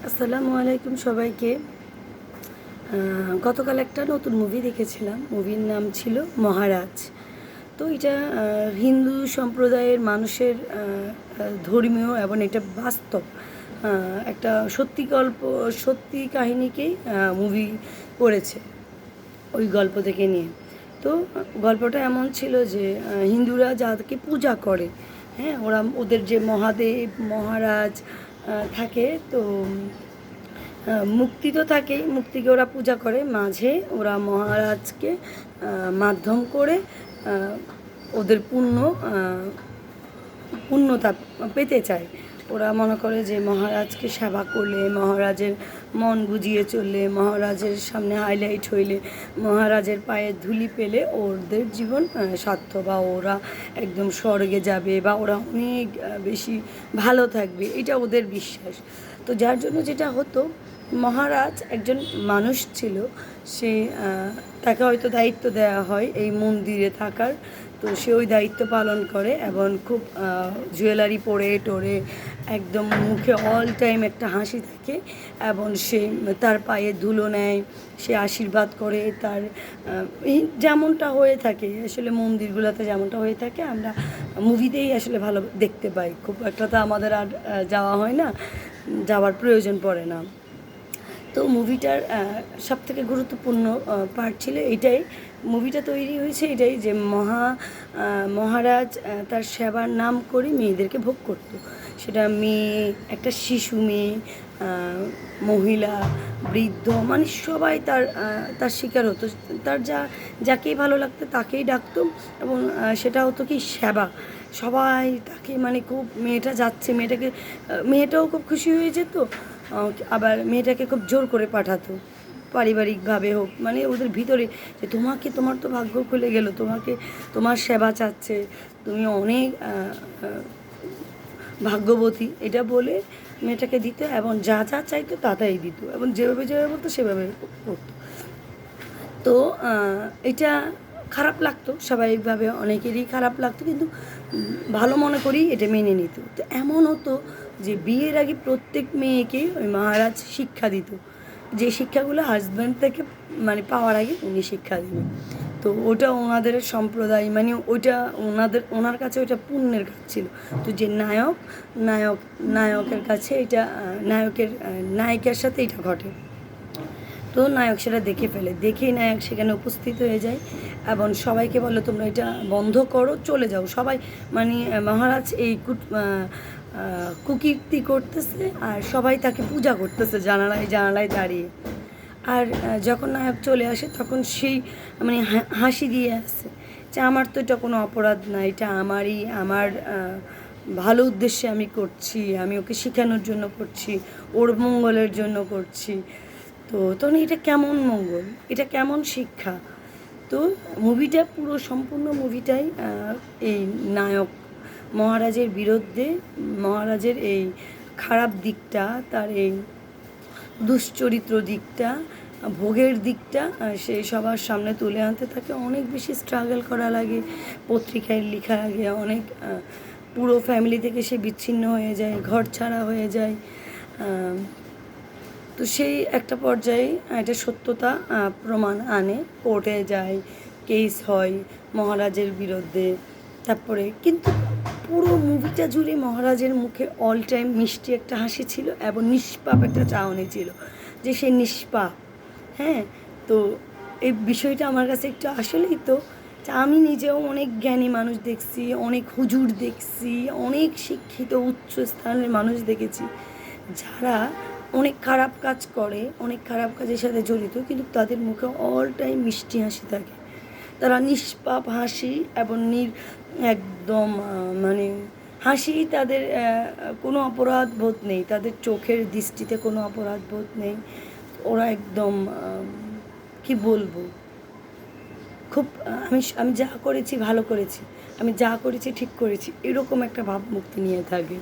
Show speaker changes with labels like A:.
A: আসসালামু আলাইকুম সবাইকে। গতকাল একটা নতুন মুভি দেখেছিলাম। মুভির নাম ছিল মহারাজ। তো এটা হিন্দু সম্প্রদায়ের মানুষের ধর্মীয় এবং এটা বাস্তব একটা সত্যি কাহিনীকেই মুভি করেছে ওই গল্প থেকে নিয়ে। তো গল্পটা এমন ছিল যে হিন্দুরা যাদেরকে পূজা করে, হ্যাঁ, ওদের যে মহাদেব মহারাজ থাকে। তো মুক্তি তো থাকেই, মুক্তিকে ওরা পূজা করে, মাঝে ওরা মহারাজকে মাধ্যম করে ওদের পূর্ণতা পেতে চায়। ওরা মনে করে যে মহারাজকে সেবা করলে, মহারাজের মন বুঝিয়ে চললে, মহারাজের সামনে হাইলাইট হইলে, মহারাজের পায়ে ধুলি পেলে ওদের জীবন সার্থক, বা ওরা একদম স্বর্গে যাবে, বা ওরা অনেক বেশি ভালো থাকবে, এটা ওদের বিশ্বাস। তো যার জন্য যেটা হতো, মহারাজ একজন মানুষ ছিল। সে তাকে হয়তো দায়িত্ব দেওয়া হয় এই মন্দিরে থাকার। তো সে ওই দায়িত্ব পালন করে এবং খুব জুয়েলারি পরে টোরে একদম মুখে অল টাইম একটা হাসি থাকে, এবং সে তার পায়ে ধুলো নেয়, সে আশীর্বাদ করে। তার যেমনটা হয়ে থাকে আসলে মন্দিরগুলোতে, যেমনটা হয়ে থাকে আমরা মুভিতেই আসলে ভালো দেখতে পাই। খুব একটা তো আমাদের আর যাওয়া হয় না, যাওয়ার প্রয়োজন পড়ে না। তো মুভিটার সবথেকে গুরুত্বপূর্ণ পার্ট ছিল এটাই, মুভিটা তৈরি হয়েছে এটাই যে মহারাজ তার সেবার নাম করে মেয়েদেরকে ভোগ করত। সেটা মেয়ে, একটা শিশু মেয়ে, মহিলা, বৃদ্ধ, মানে সবাই তার শিকার হতো। তার যাকেই ভালো লাগতো তাকেই ডাকতো, এবং সেটা হতো কি সেবা। সবাই তাকে মানে খুব, মেয়েটা যাচ্ছে, মেয়েটাও খুব খুশি হয়ে যেত, আবার মেয়েটাকে খুব জোর করে পাঠাতো পারিবারিকভাবে হোক, মানে ওদের ভিতরে যে তোমার তো ভাগ্য খুলে গেল, তোমার সেবা চাচ্ছে, তুমি অনেক ভাগ্যবতী, এটা বলে মেয়েটাকে দিত, এবং যা যা চাইতো তাই দিত, এবং যেভাবে বলতো সেভাবে করতো। তো এটা খারাপ লাগতো স্বাভাবিকভাবে, অনেকেরই খারাপ লাগতো, কিন্তু ভালো মনে করেই এটা মেনে নিত। তো এমন হতো যে বিয়ের আগে প্রত্যেক মেয়েকে ওই মহারাজ শিক্ষা দিত, যে শিক্ষাগুলো হাজব্যান্ড থেকে মানে পাওয়ার আগে উনি শিক্ষা দিবেন। তো ওটা ওনাদের সম্প্রদায়, মানে ওনার কাছে ওইটা পুণ্যের কাজ ছিল। তো যে নায়কের কাছে এটা নায়িকার সাথে এটা ঘটে। তো নায়ক সেটা দেখে ফেলে, দেখেই নায়ক সেখানে উপস্থিত হয়ে যায় এবং সবাইকে বলে তোমরা এটা বন্ধ করো, চলে যাও সবাই। মানে মহারাজ এই কুকীর্তি করতেছে, আর সবাই তাকে পূজা করতেছে জানালায় দাঁড়িয়ে। আর যখন নায়ক চলে আসে তখন সেই মানে হাসি দিয়ে আসে যে আমার তো এটা কোনো অপরাধ না, এটা আমার ভালো উদ্দেশ্যে আমি করছি, আমি ওকে শেখানোর জন্য করছি, ওর মঙ্গলের জন্য করছি। তো তখন এটা কেমন মঙ্গল, এটা কেমন শিক্ষা। তো সম্পূর্ণ মুভিটাই এই নায়ক মহারাজের বিরুদ্ধে, মহারাজের এই খারাপ দিকটা, তার এই দুশ্চরিত্র দিকটা, ভোগের দিকটা সে সবার সামনে তুলে আনতে থাকে। অনেক বেশি স্ট্রাগল করা লাগে, পত্রিকায় লেখা লাগে, অনেক পুরো ফ্যামিলি থেকে সে বিচ্ছিন্ন হয়ে যায়, ঘর ছাড়া হয়ে যায়। তো সেই একটা পর্যায়ে এটা সত্যতা প্রমাণ আনে, কোর্টে যায়, কেস হয় মহারাজের বিরুদ্ধে। তারপরে কিন্তু পুরো মুভিটা জুড়ে মহারাজের মুখে অল টাইম মিষ্টি একটা হাসি ছিল, এবং নিষ্পাপ একটা চাহনি ছিল যে সে নিষ্পাপ। হ্যাঁ, তো এই বিষয়টা আমার কাছে একটু আসলেই তো, যে আমি নিজেও অনেক জ্ঞানী মানুষ দেখছি, অনেক হুজুর দেখছি, অনেক শিক্ষিত উচ্চ স্থানের মানুষ দেখেছি যারা অনেক খারাপ কাজ করে, অনেক খারাপ কাজের সাথে জড়িত, কিন্তু তাদের মুখে অল টাইম মিষ্টি হাসি থাকে। তারা নিষ্পাপ হাসি, এবং একদম মানে হাসি, তাদের কোনো অপরাধ বোধ নেই, তাদের চোখের দৃষ্টিতে কোনো অপরাধ বোধ নেই। ওরা একদম কি বলবো, খুব আমি যা করেছি ভালো করেছি, আমি যা করেছি ঠিক করেছি, এরকম একটা ভাবমূর্তি নিয়ে থাকে।